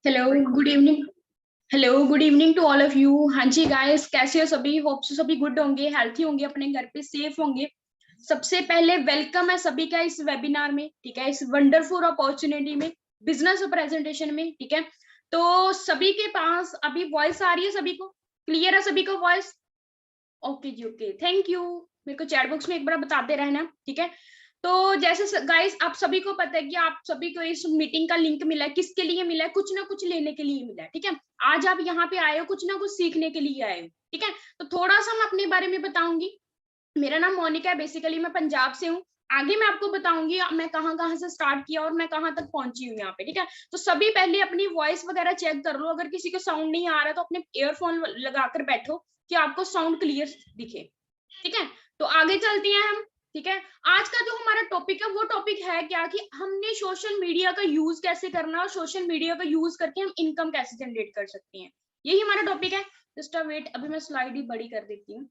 Hello good evening. Hello good evening to all of you. हाँ जी guys, कैसे हो सभी? होप सो सभी गुड होंगे, हेल्थी होंगे, अपने घर पे सेफ होंगे। सबसे पहले वेलकम है सभी का इस वेबिनार में, ठीक है, इस वंडरफुल अपॉर्चुनिटी में, बिजनेस प्रेजेंटेशन में, ठीक है। तो सभी के पास अभी वॉइस आ रही है? सभी को क्लियर है? सभी को वॉइस? ओके जी, ओके, थैंक यू। मेरे को चैट बॉक्स में एक बार बताते रहना, ठीक है। तो जैसे गाइस आप सभी को पता है कि आप सभी को इस मीटिंग का लिंक मिला है, किसके लिए मिला है? कुछ ना कुछ लेने के लिए मिला है, ठीक है। आज आप यहाँ पे आए हो कुछ ना कुछ सीखने के लिए आए हो, ठीक है। तो थोड़ा सा मैं अपने बारे में बताऊंगी। मेरा नाम मोनिका है, बेसिकली मैं पंजाब से हूँ। आगे मैं आपको बताऊंगी मैं कहाँ कहाँ से स्टार्ट किया और मैं कहाँ तक पहुंची हूँ यहाँ पे, ठीक है। तो सभी पहले अपनी वॉइस वगैरह चेक कर लो, अगर किसी को साउंड नहीं आ रहा तो अपने ईयरफोन लगाकर बैठो कि आपको साउंड क्लियर दिखे, ठीक है। तो आगे चलते हैं हम, ठीक है। आज का जो हमारा टॉपिक है वो टॉपिक है क्या कि हमने सोशल मीडिया का यूज कैसे करना और सोशल मीडिया का यूज करके हम इनकम कैसे जनरेट कर सकते हैं, यही हमारा टॉपिक है। जस्ट वेट, अभी मैं स्लाइड ही बड़ी कर देती हूँ।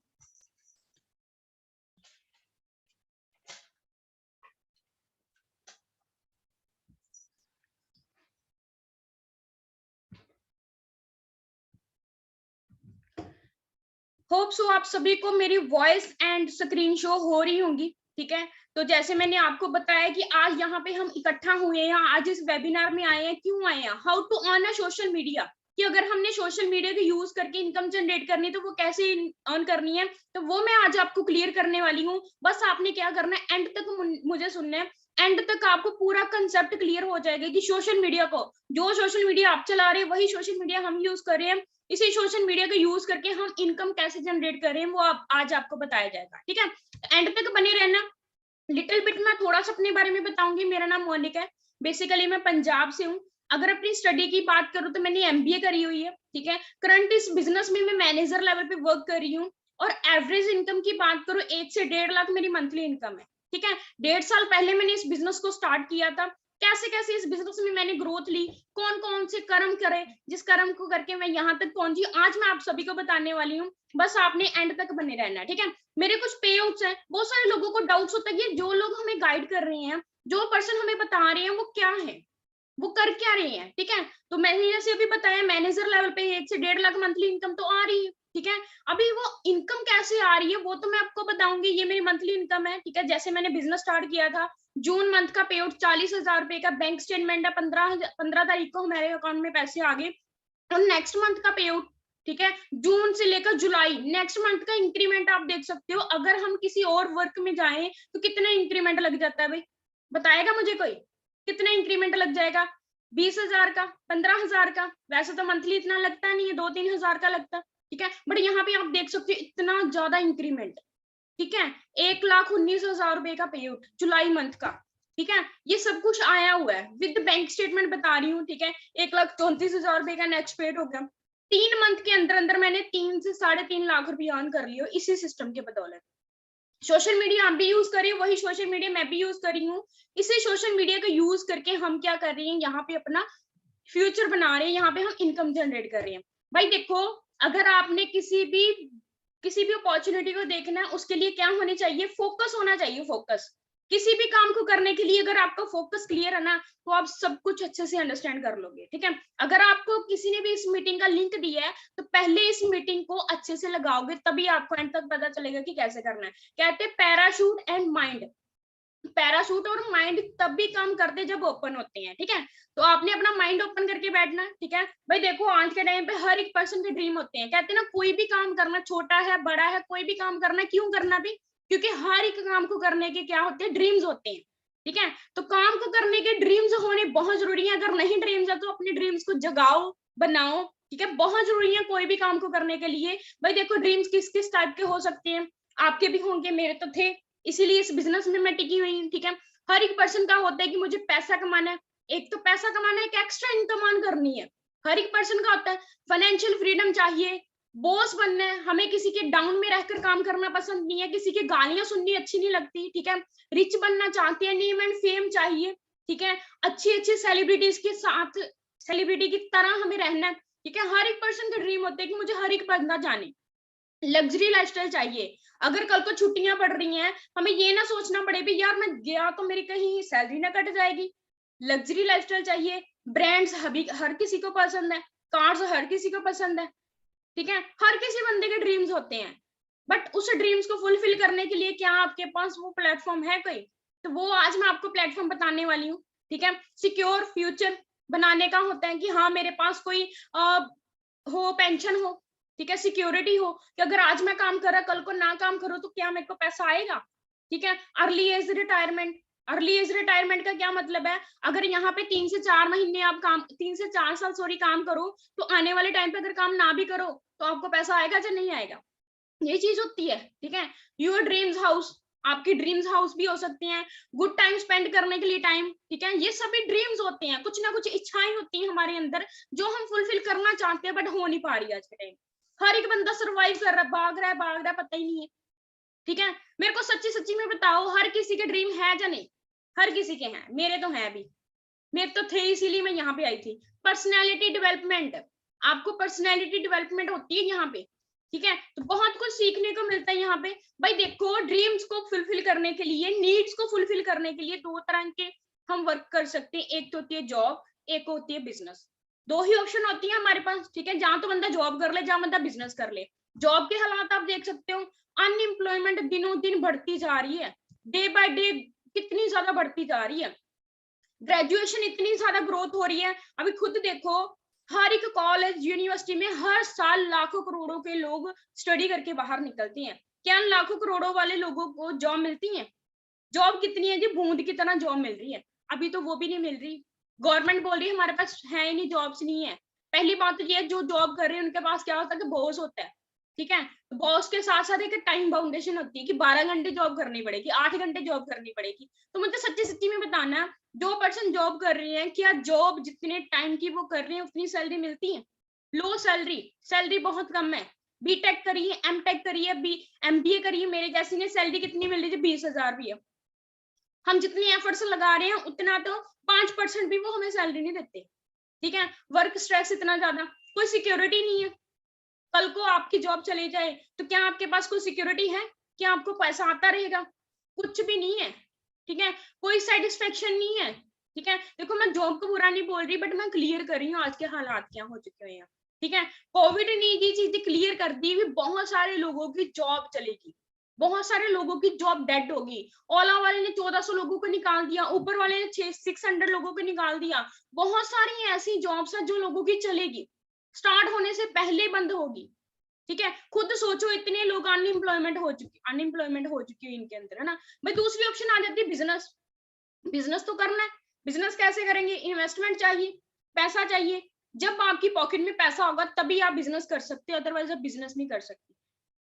होप सो आप सभी को मेरी वॉइस एंड स्क्रीन शो हो रही होंगी, ठीक है। तो जैसे मैंने आपको बताया कि आज यहाँ पे हम इकट्ठा हुए हैं, आज इस वेबिनार में आए हैं, क्यों आए हैं? How to earn a social media, कि अगर हमने सोशल मीडिया का यूज करके इनकम जनरेट करनी है तो वो कैसे अर्न करनी है, तो वो मैं आज आपको क्लियर करने वाली हूँ। बस आपने क्या करना है, एंड तक मुझे सुनना है। एंड तक आपको पूरा कंसेप्ट क्लियर हो जाएगा कि सोशल मीडिया को, जो सोशल मीडिया आप चला रहे हैं वही सोशल मीडिया हम यूज कर रहे हैं, इसी सोशल मीडिया का यूज करके हम इनकम कैसे जनरेट करें वो आज आपको बताया जाएगा, ठीक है। एंड तक बने रहना। लिटिल बिट मैं थोड़ा सा अपने बारे में बताऊंगी। मेरा नाम मोनिका है, बेसिकली मैं पंजाब से हूँ। अगर अपनी स्टडी की बात करूँ तो मैंने एमबीए करी हुई है, ठीक है। करंट इस बिजनेस में मैं मैनेजर लेवल पे वर्क कर रही हूँ। और एवरेज इनकम की बात करूँ 1 से 1.5 लाख मेरी मंथली इनकम है, ठीक है। 1.5 साल पहले मैंने इस बिजनेस को स्टार्ट किया था। कैसे कैसे इस बिजनेस में मैंने ग्रोथ ली, कौन कौन से कर्म करे, जिस कर्म को करके मैं यहाँ तक पहुंची, आज मैं आप सभी को बताने वाली हूँ। बस आपने एंड तक बने रहना, ठीक है। मेरे कुछ पे आउट्स हैं। बहुत सारे लोगों को डाउट्स होता है कि जो लोग हमें गाइड कर रहे हैं, जो पर्सन हमें बता रहे हैं, वो क्या है, वो कर क्या रहे हैं, ठीक है। तो मैंने जैसे अभी बताया मैनेजर लेवल पे 1 से 1.5 लाख मंथली इनकम तो आ रही है, ठीक है। अभी वो इनकम कैसे आ रही है वो तो मैं आपको बताऊंगी। ये मेरी मंथली इनकम है, ठीक है। जैसे मैंने बिजनेस स्टार्ट किया था, जून मंथ का पे आउट 40,000 रुपए का बैंक स्टेटमेंट है, 15 तारीख को हमारे अकाउंट में पैसे आ गए। और नेक्स्ट मंथ का पे आउट, ठीक है, जून से लेकर जुलाई, नेक्स्ट मंथ का इंक्रीमेंट आप देख सकते हो। अगर हम किसी और वर्क में जाएं तो कितना इंक्रीमेंट लग जाता है भाई, बताएगा मुझे कोई? कितना इंक्रीमेंट लग जाएगा? 20,000 का, 15,000 का? वैसे तो मंथली इतना लगता नहीं है, 2-3 हजार का लगता, ठीक है। बट यहाँ पे आप देख सकते हो इतना ज्यादा इंक्रीमेंट, ठीक है। 1,19,000 रुपए का पे आउट जुलाई मंथ का, ठीक है। ये सब कुछ आया हुआ है विद बैंक स्टेटमेंट बता रही हूँ, ठीक है। 1,34,000 रुपए का नेक्स्ट पेड हो गया। 3 मंथ के अंदर अंदर मैंने 3 से 3.5 लाख रुपए अर्न कर लियो इसी सिस्टम के बदौलत। सोशल मीडिया आप भी यूज करिए, वही सोशल मीडिया मैं भी यूज कर रही हूँ। इसी सोशल मीडिया का यूज करके हम क्या कर रहे हैं, यहाँ पे अपना फ्यूचर बना रहे हैं, यहाँ पे हम इनकम जनरेट कर रहे हैं। भाई देखो, अगर आपने किसी भी अपॉर्चुनिटी को देखना है, उसके लिए क्या होनी चाहिए? फोकस होना चाहिए, फोकस। किसी भी काम को करने के लिए अगर आपका फोकस क्लियर है ना, तो आप सब कुछ अच्छे से अंडरस्टैंड कर लोगे, ठीक है। अगर आपको किसी ने भी इस मीटिंग का लिंक दिया है तो पहले इस मीटिंग को अच्छे से लगाओगे, तभी आपको एंड तक पता चलेगा कि कैसे करना है। कहते हैं पैराशूट एंड माइंड, पैराशूट और माइंड तब भी काम करते जब ओपन होते हैं, ठीक है। तो आपने अपना माइंड ओपन करके बैठना, ठीक है। भाई देखो, आज के टाइम पे हर एक पर्सन के ड्रीम होते हैं। कहते हैं ना, कोई भी काम करना, छोटा है बड़ा है, कोई भी काम करना, क्यों करना भी? क्योंकि हर एक काम को करने के क्या होते हैं? ड्रीम्स होते हैं, ठीक है। तो काम को करने के ड्रीम्स होने बहुत जरूरी है। अगर नहीं ड्रीम्स है तो अपने ड्रीम्स को जगाओ, बनाओ, ठीक है। बहुत जरूरी है कोई भी काम को करने के लिए। भाई देखो, ड्रीम्स किस किस टाइप के हो सकते हैं, आपके भी होंगे, मेरे तो थे, इसीलिए इस बिजनेस में मैं टिकी हुई हूँ, ठीक है। हर एक पर्सन का होता है कि मुझे पैसा कमाना है। एक तो पैसा कमाना है, एक एक्स्ट्रा इनकम अर्न करनी है। हर एक पर्सन का होता है। फाइनेंशियल फ्रीडम चाहिए, बॉस बनना है, हमें किसी के डाउन में रहकर काम करना पसंद नहीं है, किसी की गालियां सुननी अच्छी नहीं लगती, ठीक है। रिच बनना चाहते हैं, नेम एंड फेम चाहिए, ठीक है। अच्छी अच्छी सेलिब्रिटीज के साथ, सेलिब्रिटी की तरह हमें रहना है, ठीक है। हर एक पर्सन का ड्रीम होता है कि मुझे हर एक बंदा जाने। लग्जरी लाइफस्टाइल चाहिए। अगर कल को छुट्टियां पड़ रही हैं, हमें ये ना सोचना पड़े भी यार मैं गया तो मेरी कहीं सैलरी ना कट जाएगी। लग्जरी लाइफस्टाइल चाहिए। ब्रांड्स हर किसी को पसंद है, कार्स हर किसी को पसंद है, ठीक है, हर किसी बंदे के ड्रीम्स होते हैं, बट उस ड्रीम्स को फुलफिल करने के लिए क्या आपके पास वो प्लेटफॉर्म है कोई? तो वो आज मैं आपको प्लेटफॉर्म बताने वाली हूँ, ठीक है। सिक्योर फ्यूचर बनाने का होता है कि हाँ मेरे पास कोई हो, पेंशन हो, ठीक है, सिक्योरिटी हो कि अगर आज मैं काम कर रहा कल को ना काम करूँ तो क्या मेरे को पैसा आएगा, ठीक है। Early age retirement, early age retirement का क्या मतलब है, अगर यहाँ पे 3 से 4 महीने आप काम, 3 से 4 साल सॉरी काम करो, तो आने वाले टाइम पे अगर काम ना भी करो तो आपको पैसा आएगा या नहीं आएगा, ये चीज होती है, ठीक है। योर ड्रीम्स हाउस, आपकी ड्रीम्स हाउस भी हो सकते हैं, गुड टाइम स्पेंड करने के लिए टाइम, ठीक है, ये सभी ड्रीम्स होते हैं, कुछ ना कुछ इच्छाएं होती हैं हमारे अंदर जो हम फुलफिल करना चाहते हैं बट हो नहीं पा रही आज के टाइम। हर एक बंदा सर्वाइव कर रहा है, भाग रहा है, पता ही नहीं है, ठीक है। मेरे को सच्ची सच्ची में बताओ, हर किसी के ड्रीम है या नहीं? हर किसी के हैं, मेरे तो हैं भी, मेरे तो थे, इसीलिए मैं यहाँ पे आई थी। पर्सनैलिटी डेवलपमेंट, आपको पर्सनैलिटी डेवलपमेंट होती है यहाँ पे, ठीक है, तो बहुत कुछ सीखने को मिलता है यहाँ पे। भाई देखो, ड्रीम्स को फुलफिल करने के लिए, नीड्स को फुलफिल करने के लिए 2 तरह के हम वर्क कर सकते हैं, एक तो होती है जॉब, एक होती है बिजनेस। 2 ही ऑप्शन होती है हमारे पास, ठीक है, जहां तो बंदा जॉब कर ले, जहां बंदा बिजनेस कर ले। जॉब के हालात आप देख सकते हो, अनएम्प्लॉयमेंट दिनों दिन बढ़ती जा रही है, डे बाय डे कितनी ज्यादा बढ़ती जा रही है, ग्रेजुएशन इतनी ज्यादा ग्रोथ हो रही है। अभी खुद देखो, हर एक कॉलेज यूनिवर्सिटी में हर साल लाखों करोड़ों के लोग स्टडी करके बाहर निकलते हैं, क्या लाखों करोड़ों वाले लोगों को जॉब मिलती है? जॉब कितनी है जी, बूंद की तरह जॉब मिल रही है, अभी तो वो भी नहीं मिल रही। गवर्नमेंट बोल रही है हमारे पास है ही नहीं, जॉब्स नहीं है। पहली बात तो ये है, जो जॉब कर रहे हैं उनके पास क्या होता है कि बॉस होता है, ठीक है, तो बॉस के साथ साथ एक टाइम बाउंडेशन होती है कि 12 घंटे जॉब करनी पड़ेगी, 8 घंटे जॉब करनी पड़ेगी। तो मुझे सच्ची सच्ची में बताना, जो पर्सन जॉब कर रहे हैं, क्या जॉब जितने टाइम की वो कर रहे हैं उतनी सैलरी मिलती है? लो सैलरी, सैलरी बहुत कम है। बीटेक करिए, एमटेक करिए, एमबीए करिए, मेरे जैसी ने सैलरी कितनी मिल रही है? 20,000 भी है। हम जितनी एफर्ट्स लगा रहे हैं उतना तो 5% भी वो हमें सैलरी नहीं देते, ठीक है। वर्क स्ट्रेस इतना ज्यादा, कोई सिक्योरिटी नहीं है, कल को आपकी जॉब चली जाए तो क्या आपके पास कोई सिक्योरिटी है? क्या आपको पैसा आता रहेगा? कुछ भी नहीं है, ठीक है, कोई सेटिस्फेक्शन नहीं है, ठीक है। देखो, मैं जॉब को बुरा नहीं बोल रही, बट मैं क्लियर कर रही हूँ आज के हालात क्या हो चुके हैं, ठीक है। कोविड ने ये चीज क्लियर कर दी, बहुत सारे लोगों की जॉब चलेगी, बहुत सारे लोगों की जॉब डेड होगी। ओला वाले ने 1400 लोगों को निकाल दिया, ऊपर वाले ने 600 लोगों को निकाल दिया। बहुत सारी ऐसी जॉब्स है जो लोगों की चलेगी, स्टार्ट होने से पहले बंद होगी, ठीक है। खुद सोचो, इतने लोग अनएम्प्लॉयमेंट हो चुकी है इनके अंदर, है ना। भाई दूसरी ऑप्शन आ जाती है बिजनेस, बिजनेस तो करना है, बिजनेस कैसे करेंगे? इन्वेस्टमेंट चाहिए, पैसा चाहिए, जब आपकी पॉकेट में पैसा होगा तभी आप बिजनेस कर सकते हो, अदरवाइज आप बिजनेस नहीं कर सकते,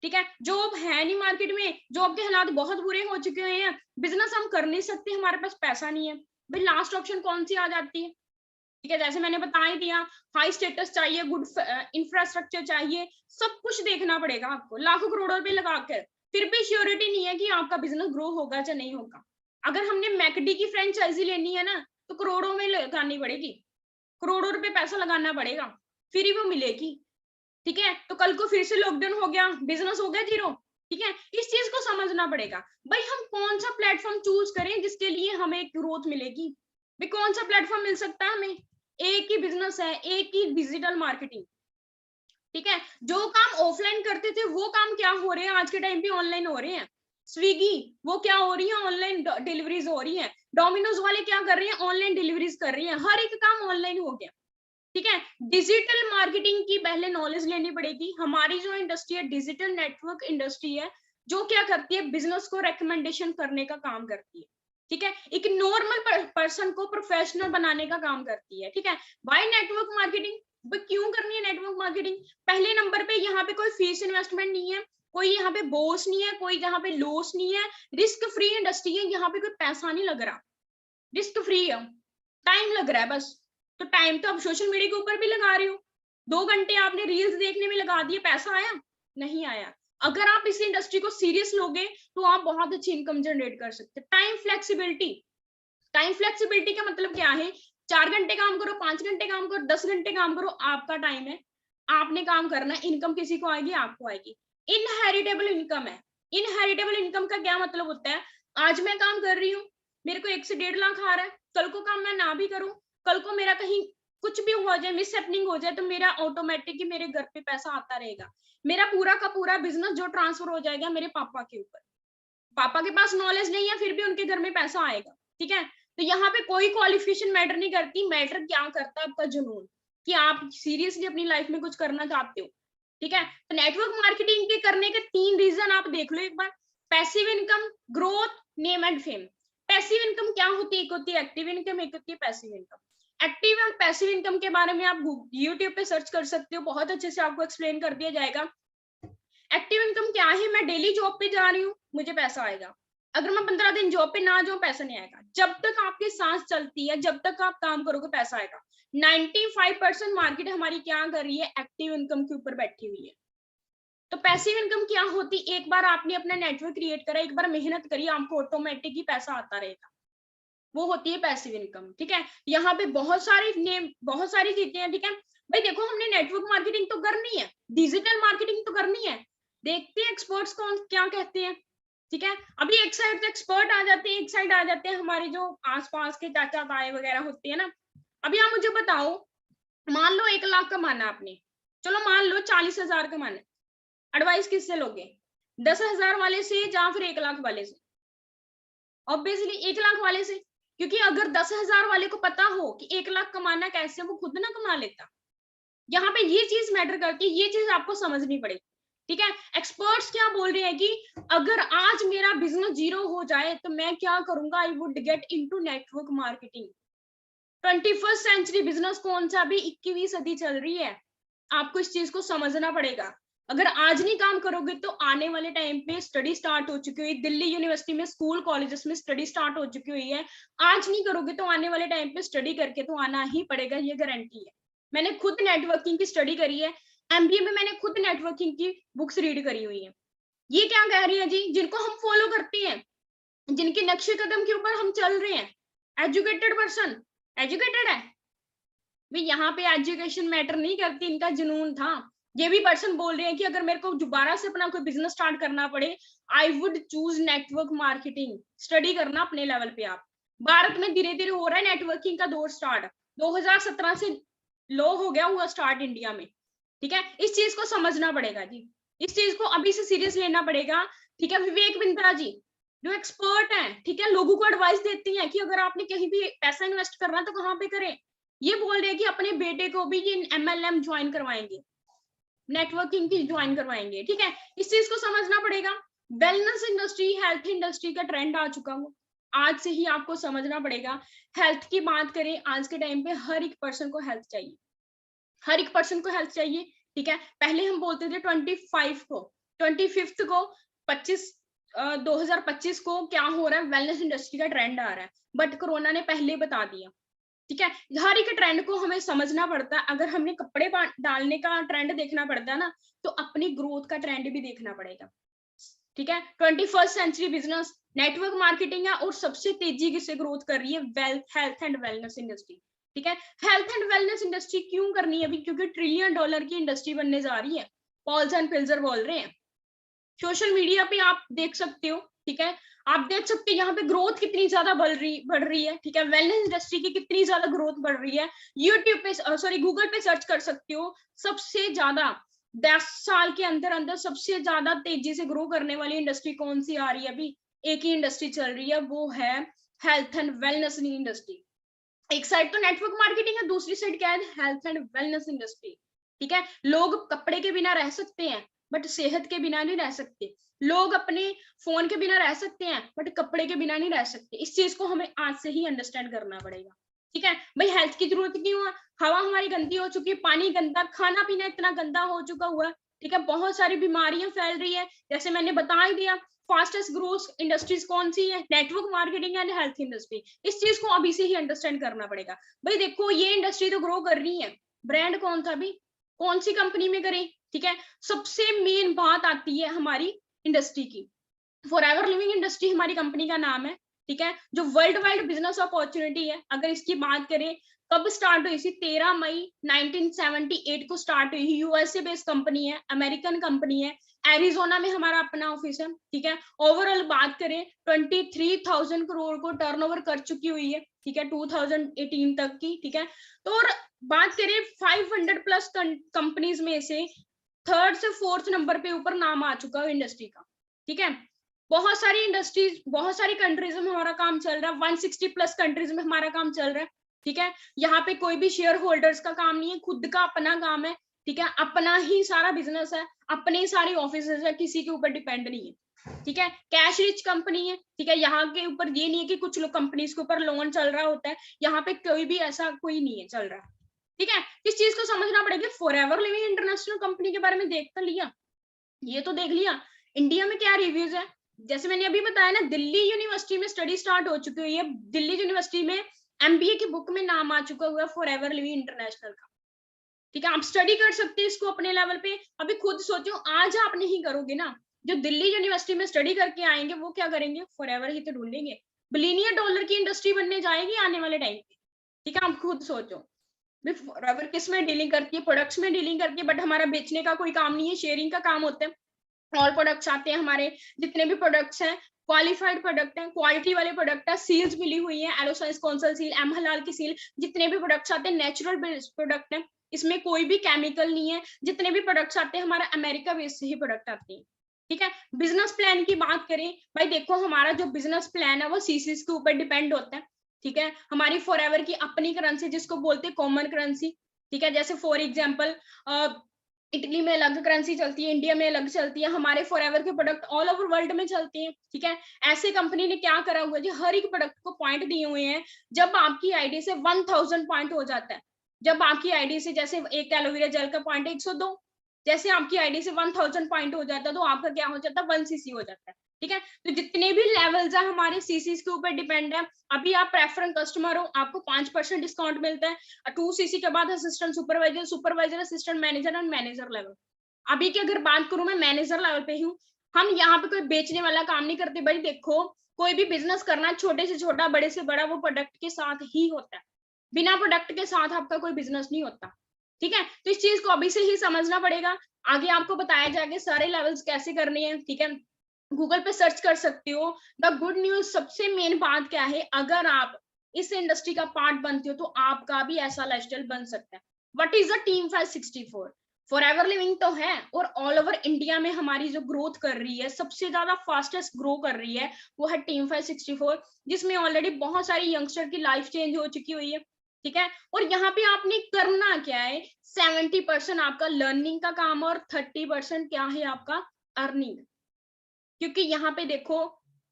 ठीक है। जॉब है नहीं मार्केट में, जॉब के हालात बहुत बुरे हो चुके हैं, बिजनेस हम कर नहीं सकते, हमारे पास पैसा नहीं है। भाई लास्ट ऑप्शन कौन सी आ जाती है? ठीक है, जैसे मैंने बता ही दिया, हाई स्टेटस चाहिए, गुड इंफ्रास्ट्रक्चर चाहिए, सब कुछ देखना पड़ेगा आपको, लाखों करोड़ों रुपए लगाकर, फिर भी श्योरिटी नहीं है कि आपका बिजनेस ग्रो होगा या नहीं होगा। अगर हमने मैकडी की फ्रेंचाइजी लेनी है ना, तो करोड़ों में लगानी पड़ेगी, करोड़ों रुपए पैसा लगाना पड़ेगा, फिर ही वो मिलेगी, ठीक है। तो कल को फिर से लॉकडाउन हो गया, बिजनेस हो गया जीरो, ठीक है। इस चीज को समझना पड़ेगा। भाई हम कौन सा प्लेटफॉर्म चूज करें जिसके लिए हमें ग्रोथ मिलेगी? भाई कौन सा प्लेटफॉर्म मिल सकता है हमें? एक ही बिजनेस है, एक ही डिजिटल मार्केटिंग, ठीक है। जो काम ऑफलाइन करते थे वो काम क्या हो रहे हैं आज के टाइम पे? ऑनलाइन हो रहे हैं। स्विगी वो क्या हो रही है? ऑनलाइन डिलीवरीज हो रही है। डोमिनोज वाले क्या कर रहे हैं? ऑनलाइन डिलीवरीज कर रही है, हर एक काम ऑनलाइन हो गया, ठीक है। डिजिटल मार्केटिंग की पहले नॉलेज लेनी पड़ेगी। हमारी जो इंडस्ट्री है, डिजिटल नेटवर्क इंडस्ट्री है, जो क्या करती है? बिजनेस को रेकमेंडेशन करने का काम करती है, ठीक है। एक नॉर्मल पर्सन को प्रोफेशनल बनाने का काम करती है, ठीक है। बाय नेटवर्क मार्केटिंग, क्यों करनी है नेटवर्क मार्केटिंग? पहले नंबर पे यहाँ पे कोई फीस इन्वेस्टमेंट नहीं है, कोई यहाँ पे बॉस नहीं है, कोई यहाँ पे लॉस नहीं है, रिस्क फ्री इंडस्ट्री है, यहाँ पे कोई पैसा नहीं लग रहा, रिस्क फ्री है, टाइम लग रहा है बस। तो टाइम तो आप सोशल मीडिया के ऊपर भी लगा रहे हो, 2 घंटे आपने रील्स देखने में लगा दिए, पैसा आया? नहीं आया। अगर आप इस इंडस्ट्री को सीरियस लोगे तो आप बहुत अच्छी इनकम जनरेट कर सकते हैं। टाइम फ्लेक्सिबिलिटी, टाइम फ्लेक्सिबिलिटी का मतलब क्या है? 4 घंटे काम करो, 5 घंटे काम करो, 10 घंटे काम करो, आपका टाइम है, आपने काम करना है, इनकम किसी को आएगी? आपको आएगी। इनहेरिटेबल इनकम है। इनहेरिटेबल इनकम का क्या मतलब होता है? आज मैं काम कर रही हूँ, मेरे को 1 से 1.5 लाख आ रहा है, कल को काम मैं ना भी करूं, कल को मेरा कहीं कुछ भी हो जाए, मिस हैपनिंग हो जाए, तो मेरा ऑटोमेटिक ही मेरे घर पे पैसा आता रहेगा। मेरा पूरा का पूरा बिजनेस जो ट्रांसफर हो जाएगा मेरे पापा के ऊपर। पापा के पास नॉलेज नहीं है, फिर भी उनके घर में पैसा आएगा। ठीक है, तो यहाँ पे कोई क्वालिफिकेशन मैटर नहीं करती, मैटर क्या करता है आपका जुनून, कि आप सीरियसली अपनी लाइफ में कुछ करना चाहते हो। ठीक है, तो नेटवर्क मार्केटिंग के करने के 3 रीजन आप देख लो एक बार। Passive income, growth, name and fame. Passive income क्या होती है? एक होती है एक्टिव इनकम, एक होती है पैसिव इनकम। एक्टिव और पैसिव इनकम के बारे में आप यूट्यूब पे सर्च कर सकते हो, बहुत अच्छे से आपको एक्सप्लेन कर दिया जाएगा। एक्टिव इनकम क्या है? मैं डेली जॉब पे जा रही हूँ, मुझे पैसा आएगा। अगर मैं 15 दिन जॉब पे ना जाऊं, पैसा नहीं आएगा। जब तक आपकी सांस चलती है, जब तक आप काम करोगे, पैसा आएगा। 95% मार्केट हमारी क्या कर रही है? एक्टिव इनकम के ऊपर बैठी हुई है। तो पैसिव इनकम क्या होती? एक बार आपने अपना नेटवर्क क्रिएट करा, एक बार मेहनत करी, आपको ऑटोमेटिक ही पैसा आता रहेगा, वो होती है पैसिव इनकम। ठीक है, यहाँ पे बहुत सारी चीजें हैं। ठीक है भाई, देखो हमने नेटवर्क मार्केटिंग तो करनी है, डिजिटल मार्केटिंग तो करनी है, देखते हैं एक्सपर्ट्स कौन क्या कहते हैं। ठीक है, अभी एक साइड तो एक्सपर्ट आ जाते हैं, एक साइड आ जाते हैं हमारे जो आसपास के चाचा ताए वगैरह होते हैं ना। अभी आप मुझे बताओ, मान लो 1 लाख कमाना आपने, चलो मान लो 40,000 कमाना, एडवाइस किससे लोगे? 10,000 वाले से या फिर 1 लाख वाले से? ऑब्वियसली 1 लाख वाले से, क्योंकि अगर 10,000 वाले को पता हो कि 1 लाख कमाना कैसे, वो खुद ना कमा लेता। यहाँ पे ये चीज मैटर करती है, ये चीज आपको समझनी पड़ेगी। ठीक है, एक्सपर्ट्स क्या बोल रहे हैं कि अगर आज मेरा बिजनेस 0 हो जाए तो मैं क्या करूंगा? I would get into network marketing. 21st century business कौन सा? अभी 21वीं सदी चल रही है, आपको इस चीज को समझना पड़ेगा। अगर आज नहीं काम करोगे तो आने वाले टाइम पे स्टडी स्टार्ट हो चुकी हुई, दिल्ली यूनिवर्सिटी में, स्कूल कॉलेजेस में स्टडी स्टार्ट हो चुकी हुई है। आज नहीं करोगे तो आने वाले टाइम पे स्टडी करके तो आना ही पड़ेगा, ये गारंटी है। मैंने खुद नेटवर्किंग की स्टडी करी है, एमबीए में मैंने खुद नेटवर्किंग की बुक्स रीड करी हुई है। ये क्या कह रही है जी? जिनको हम फॉलो करते हैं, जिनके नक्शे कदम के ऊपर हम चल रहे हैं, एजुकेटेड पर्सन, एजुकेटेड है भाई, यहाँ पे एजुकेशन मैटर नहीं करती, इनका जुनून था। ये भी पर्सन बोल रहे हैं कि अगर मेरे को दोबारा से अपना कोई बिजनेस स्टार्ट करना पड़े, I would choose network marketing. Study करना अपने लेवल पे आप। भारत में धीरे धीरे हो रहा है नेटवर्किंग का दौर स्टार्ट, 2017 से लो हो गया हुआ स्टार्ट इंडिया में। ठीक है, इस चीज को समझना पड़ेगा जी, इस चीज को अभी से सीरियस लेना पड़ेगा। ठीक है, विवेक बिंद्रा जी जो एक्सपर्ट हैं, ठीक है, लोगों को एडवाइस देती हैं कि अगर आपने कहीं भी पैसा इन्वेस्ट करना है तो कहाँ पे करें। ये बोल रहे हैं कि अपने बेटे को भी ये MLM ज्वाइन करवाएंगे, नेटवर्किंग की ज्वाइन करवाएंगे। ठीक है, इस चीज को समझना पड़ेगा। वेलनेस इंडस्ट्री, हेल्थ इंडस्ट्री का ट्रेंड आ चुका हो, आज से ही आपको समझना पड़ेगा। हेल्थ की बात करें, आज के टाइम पे हर एक पर्सन को हेल्थ चाहिए, हर एक पर्सन को हेल्थ चाहिए। ठीक है, पहले हम बोलते थे 25 को, 25 को 2025 को क्या हो रहा है? वेलनेस इंडस्ट्री का ट्रेंड आ रहा है, बट कोरोना ने पहले बता दिया। ठीक है, हर एक ट्रेंड को हमें समझना पड़ता है। अगर हमें कपड़े डालने का ट्रेंड देखना पड़ता है ना, तो अपनी ग्रोथ का ट्रेंड भी देखना पड़ेगा। ठीक है, 21st century business network marketing है, और सबसे तेजी से ग्रोथ कर रही है हेल्थ एंड वेलनेस इंडस्ट्री। ठीक है, हेल्थ एंड वेलनेस इंडस्ट्री क्यों करनी है अभी? क्योंकि $1 ट्रिलियन की इंडस्ट्री बनने जा रही है, पॉल्स एंड फिल्जर बोल रहे हैं। सोशल मीडिया पे आप देख सकते हो। ठीक है, आप देख सकते हो यहाँ पे ग्रोथ कितनी ज्यादा बढ़ रही है। ठीक है, वेलनेस इंडस्ट्री की कितनी ज्यादा ग्रोथ बढ़ रही है। यूट्यूब पे, सॉरी, गूगल पे सर्च कर सकते हो, सबसे ज्यादा 10 साल के अंदर अंदर सबसे ज्यादा तेजी से ग्रो करने वाली इंडस्ट्री कौन सी आ रही है? अभी एक ही इंडस्ट्री चल रही है, वो है हेल्थ एंड वेलनेस इंडस्ट्री। एक साइड तो नेटवर्क मार्केटिंग है, दूसरी साइड क्या है? Health and wellness industry. ठीक है, लोग कपड़े के बिना रह सकते हैं, बट सेहत के बिना नहीं रह सकते। लोग अपने फोन के बिना रह सकते हैं, बट कपड़े के बिना नहीं रह सकते। इस चीज को हमें आज से ही अंडरस्टैंड करना पड़ेगा। ठीक है भाई, हेल्थ की जरूरत क्यों है? हवा हमारी गंदी हो चुकी है, पानी गंदा, खाना पीना इतना गंदा हो चुका हुआ है। ठीक है, बहुत सारी बीमारियां फैल रही है, जैसे मैंने बता ही दिया। फास्टेस्ट ग्रोथ इंडस्ट्रीज कौन सी है? Network marketing and health industry. इस चीज को अभी से ही अंडरस्टैंड करना पड़ेगा। भाई देखो, ये इंडस्ट्री तो ग्रो कर रही है, ब्रांड कौन था भी, कौन सी कंपनी में करें? ठीक है, सबसे मेन बात आती है हमारी इंडस्ट्री की। फॉरएवर लिविंग इंडस्ट्री हमारी कंपनी का नाम है। ठीक है, जो वर्ल्ड वाइड बिजनेस अपॉर्चुनिटी है, अगर इसकी बात करें, कब स्टार्ट हुई थी? 13 मई 1978 को स्टार्ट हुई। यूएसए बेस्ड कंपनी है, अमेरिकन कंपनी है, एरिजोना में हमारा अपना ऑफिस है। ठीक है, ओवरऑल बात करें 23,000 करोड़ को टर्नओवर कर चुकी हुई है। ठीक है, 2018 तक की, ठीक है। तो और बात करें 500 प्लस कंपनीज में से 3rd से 4th नंबर पे ऊपर नाम आ चुका है इंडस्ट्री का, ठीक है। बहुत सारी इंडस्ट्रीज, बहुत सारी कंट्रीज में हमारा काम चल रहा है, 160 प्लस कंट्रीज में हमारा काम चल रहा है, ठीक है। यहाँ पे कोई भी शेयर होल्डर्स का काम नहीं है, खुद का अपना काम है, ठीक है। अपना ही सारा बिजनेस है, अपने ही सारे ऑफिस है, किसी के ऊपर डिपेंड नहीं है, ठीक है। कैश रिच कंपनी है, ठीक है। यहाँ के ऊपर ये नहीं है कि कुछ लोग कंपनीज के ऊपर लोन चल रहा होता है, यहाँ पे कोई भी ऐसा कोई नहीं है चल रहा, ठीक है। इस चीज को समझना पड़ेगा। फॉरएवर लिविंग इंटरनेशनल कंपनी के बारे में देख तो लिया, ये तो देख लिया इंडिया में क्या रिव्यूज है। जैसे मैंने अभी बताया ना, दिल्ली यूनिवर्सिटी में स्टडी स्टार्ट हो चुकी हुई है, दिल्ली यूनिवर्सिटी में एमबीए की बुक में नाम आ चुका हुआ है फॉरएवर लिविंग इंटरनेशनल का, ठीक है। आप स्टडी कर सकते हैं इसको अपने लेवल पे। अभी खुद सोचो, आज आप नहीं करोगे ना, जो दिल्ली यूनिवर्सिटी में स्टडी करके आएंगे वो क्या करेंगे, फॉरएवर ही तो ढूंढेंगे। बिलियनियर डॉलर की इंडस्ट्री बनने जाएगी आने वाले टाइम पे, ठीक है। आप खुद सोचो, फॉरएवर किस में डीलिंग करती है, प्रोडक्ट्स में डीलिंग करती है, बट हमारा बेचने का कोई काम नहीं है, शेयरिंग का काम होता है। ऑल प्रोडक्ट्स आते हैं हमारे, जितने भी प्रोडक्ट्स हैं क्वालिफाइड प्रोडक्ट हैं, क्वालिटी वाले प्रोडक्ट है, सील्स मिली हुई है, एलोसाइंस कौंसल सील, एम हलाल की सील, जितने भी प्रोडक्ट्स आते हैं नेचुरल बेस्ड प्रोडक्ट है, इसमें कोई भी केमिकल नहीं है। जितने भी प्रोडक्ट्स आते हैं हमारा अमेरिका बेस्ड से ही प्रोडक्ट आते हैं, ठीक है। बिजनेस प्लान की बात करें भाई, देखो हमारा जो बिजनेस प्लान है वो सीसीस के ऊपर डिपेंड होता है, ठीक है। हमारी फॉरएवर की अपनी करेंसी जिसको बोलते हैं कॉमन करेंसी, ठीक है। जैसे फॉर एग्जांपल इटली में अलग करेंसी चलती है, इंडिया में अलग चलती है, हमारे फॉरएवर के प्रोडक्ट ऑल ओवर वर्ल्ड में चलते हैं, ठीक है। ऐसे कंपनी ने क्या करा हुआ है जी, हर एक प्रोडक्ट को पॉइंट दिए हुए हैं। जब आपकी आईडी से 1000 पॉइंट हो जाता है, जब आपकी आईडी से, जैसे एक एलोवेरा जेल का पॉइंट है 102, जैसे आपकी आईडी से 1000 पॉइंट हो जाता है तो आपका क्या हो जाता है, 1 सीसी हो जाता है, ठीक है। तो जितने भी लेवल्स है हमारे सीसीस के ऊपर डिपेंड है। अभी आप प्रेफरेंस कस्टमर हो, आपको 5% डिस्काउंट मिलता है। 2 सीसी के बाद assistant supervisor, supervisor assistant manager and manager level. अभी की अगर बात करूं, मैं मैनेजर लेवल पे हूँ। हम यहाँ पे कोई बेचने वाला काम नहीं करते भाई। देखो कोई भी बिजनेस करना, छोटे से छोटा बड़े से बड़ा, वो प्रोडक्ट के साथ ही होता है। बिना प्रोडक्ट के साथ आपका कोई बिजनेस नहीं होता, ठीक है। तो इस चीज को अभी से ही समझना पड़ेगा। आगे आपको बताया जाएगा सारे लेवल्स कैसे करने हैं, ठीक है। गूगल पे सर्च कर सकते हो। द गुड न्यूज, सबसे मेन बात क्या है, अगर आप इस इंडस्ट्री का पार्ट बनते हो तो आपका भी ऐसा लाइफस्टाइल बन सकता है। What is the team 564? Forever living तो है, और ऑल ओवर इंडिया में हमारी जो ग्रोथ कर रही है, सबसे ज्यादा फास्टेस्ट ग्रो कर रही है, वो है टीम 564, जिसमें ऑलरेडी बहुत सारी यंगस्टर की लाइफ चेंज हो चुकी हुई है, ठीक है। और यहाँ पे आपने करना क्या है, 70% आपका लर्निंग का काम और 30% क्या है आपका अर्निंग। क्योंकि यहाँ पे देखो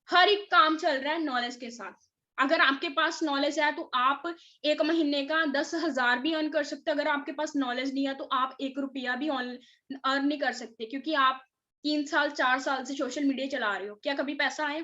हर एक काम चल रहा है नॉलेज के साथ। अगर आपके पास नॉलेज है तो आप एक महीने का 10,000 भी अर्न कर सकते हो। अगर आपके पास नॉलेज नहीं है तो आप 1 रुपया भी अर्न नहीं कर सकते, क्योंकि आप 3 साल 4 साल से सोशल मीडिया चला रहे हो। क्या कभी पैसा आया?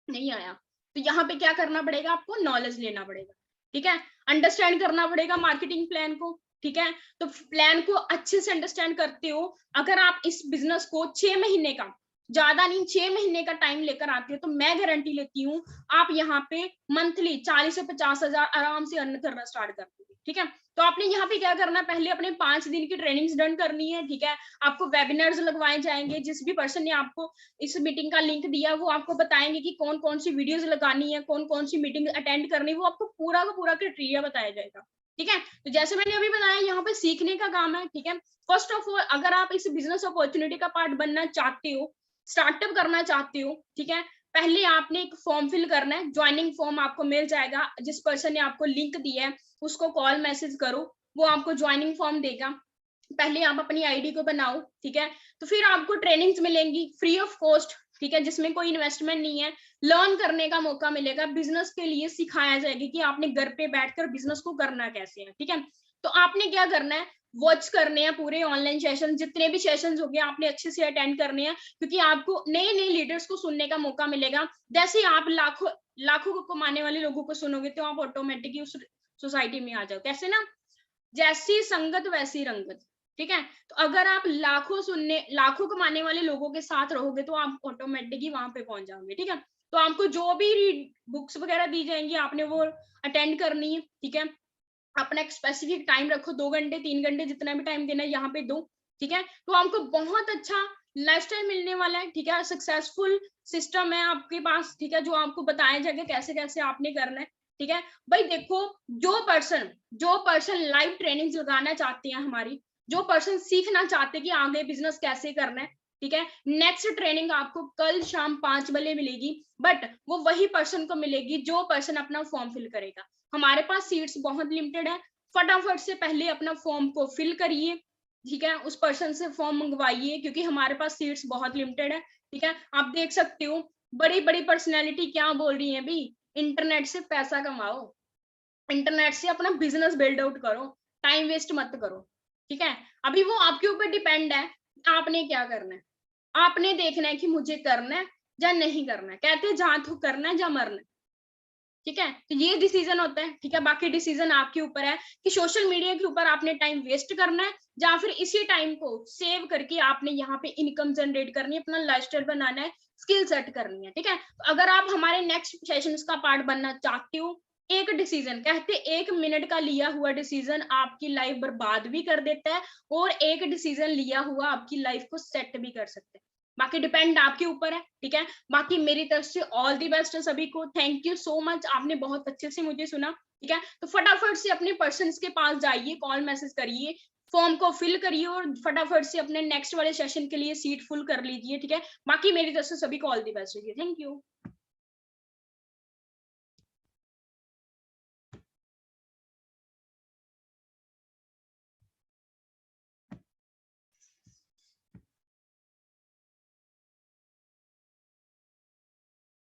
नहीं आया। तो यहाँ पे क्या करना पड़ेगा, आपको नॉलेज लेना पड़ेगा, ठीक है। अंडरस्टैंड करना पड़ेगा मार्केटिंग प्लान को, ठीक है। तो प्लान को अच्छे से अंडरस्टैंड करते हो, अगर आप इस बिजनेस को 6 महीने का, ज्यादा नहीं 6 महीने का टाइम लेकर आते हो, तो मैं गारंटी लेती हूँ आप यहाँ पे मंथली 40 से 50,000 आराम से अर्न करना स्टार्ट कर दोगे, ठीक है। तो आपने यहाँ पे क्या करना है, पहले अपने 5 दिन की ट्रेनिंग्स डन करनी है, ठीक है। आपको वेबिनार्स लगवाए जाएंगे, जिस भी पर्सन ने आपको इस मीटिंग का लिंक दिया वो आपको बताएंगे कि कौन कौन सी वीडियोस लगानी है, कौन कौन सी मीटिंग अटेंड करनी है, वो आपको पूरा का पूरा क्राइटेरिया बताया जाएगा, ठीक है। तो जैसे मैंने अभी बताया, यहाँ पे सीखने का काम है, ठीक है। फर्स्ट ऑफ ऑल, अगर आप इस बिजनेस अपॉर्चुनिटी का पार्ट बनना चाहते हो, स्टार्टअप करना चाहते हो, ठीक है, पहले आपने एक फॉर्म फिल करना है। ज्वाइनिंग फॉर्म आपको मिल जाएगा, जिस पर्सन ने आपको लिंक दिया है उसको कॉल मैसेज करो, वो आपको ज्वाइनिंग फॉर्म देगा। पहले आप अपनी आईडी को बनाओ, ठीक है। तो फिर आपको ट्रेनिंग्स मिलेंगी फ्री ऑफ कॉस्ट, ठीक है, जिसमें कोई इन्वेस्टमेंट नहीं है। लर्न करने का मौका मिलेगा, बिजनेस के लिए सिखाया जाएगा कि आपने घर पे बैठकर बिजनेस को करना कैसे है, ठीक है। तो आपने क्या करना है, वॉच करने हैं पूरे ऑनलाइन सेशन, जितने भी सेशंस हो गए आपने अच्छे से अटेंड करने हैं, क्योंकि आपको नए नए लीडर्स को सुनने का मौका मिलेगा। जैसे आप लाखों लाखों को कमाने वाले लोगों को सुनोगे तो आप ऑटोमेटिकली उस सोसाइटी में आ जाओ। कैसे ना, जैसी संगत वैसी रंगत, ठीक है। तो अगर आप लाखों कमाने वाले लोगों के साथ रहोगे तो आप ऑटोमेटिकली वहां पे पहुंच जाओगे, ठीक है। तो आपको जो भी बुक्स वगैरह दी जाएंगी आपने वो अटेंड करनी है, ठीक है। अपना एक स्पेसिफिक टाइम रखो, 2 घंटे 3 घंटे जितना भी टाइम देना है यहाँ पे दो, ठीक है। तो आपको बहुत अच्छा लाइफस्टाइल मिलने वाला है, ठीक है। सक्सेसफुल सिस्टम है आपके पास, ठीक है, जो आपको बताया जाएगा कैसे कैसे आपने करना है, ठीक है भाई। देखो जो पर्सन लाइव ट्रेनिंग लगाना चाहते हैं हमारी, जो पर्सन सीखना चाहते हैं कि आगे बिजनेस कैसे करना है, ठीक है, नेक्स्ट ट्रेनिंग आपको कल शाम 5 बजे मिलेगी, बट वो वही पर्सन को मिलेगी जो पर्सन अपना फॉर्म फिल करेगा। हमारे पास सीट्स बहुत लिमिटेड है, फटाफट से पहले अपना फॉर्म को फिल करिए, ठीक है, उस पर्सन से फॉर्म मंगवाइए क्योंकि हमारे पास सीट्स बहुत लिमिटेड है, ठीक है। आप देख सकते हो बड़ी बड़ी पर्सनैलिटी क्या बोल रही है, भी इंटरनेट से पैसा कमाओ, इंटरनेट से अपना बिजनेस बिल्ड आउट करो, टाइम वेस्ट मत करो, ठीक है। अभी वो आपके ऊपर डिपेंड है, आपने क्या करना है, आपने देखना है कि मुझे करना है या नहीं करना है, कहते हैं जहां तो करना है या मरना है, ठीक है। तो ये डिसीजन होता है, ठीक है। बाकी डिसीजन आपके ऊपर है कि सोशल मीडिया के ऊपर आपने टाइम वेस्ट करना है या फिर इसी टाइम को सेव करके आपने यहाँ पे इनकम जनरेट करनी है, अपना लाइफस्टाइल बनाना है, स्किल सेट करनी है, ठीक है। तो अगर आप हमारे नेक्स्ट सेशंस का पार्ट बनना चाहते हो, एक डिसीजन, कहते 1 मिनट का लिया हुआ डिसीजन आपकी लाइफ बर्बाद भी कर देता है और एक डिसीजन लिया हुआ आपकी लाइफ को सेट भी कर सकते हैं। बाकी डिपेंड आपके ऊपर है, ठीक है। बाकी मेरी तरफ से ऑल दी बेस्ट है सभी को, थैंक यू सो मच, आपने बहुत अच्छे से मुझे सुना, ठीक है। तो फटाफट से अपने पर्सन्स के पास जाइए, कॉल मैसेज करिए, फॉर्म को फिल करिए और फटाफट से अपने नेक्स्ट वाले सेशन के लिए सीट फुल कर लीजिए, ठीक है। बाकी मेरी तरफ से सभी को all the best, thank you.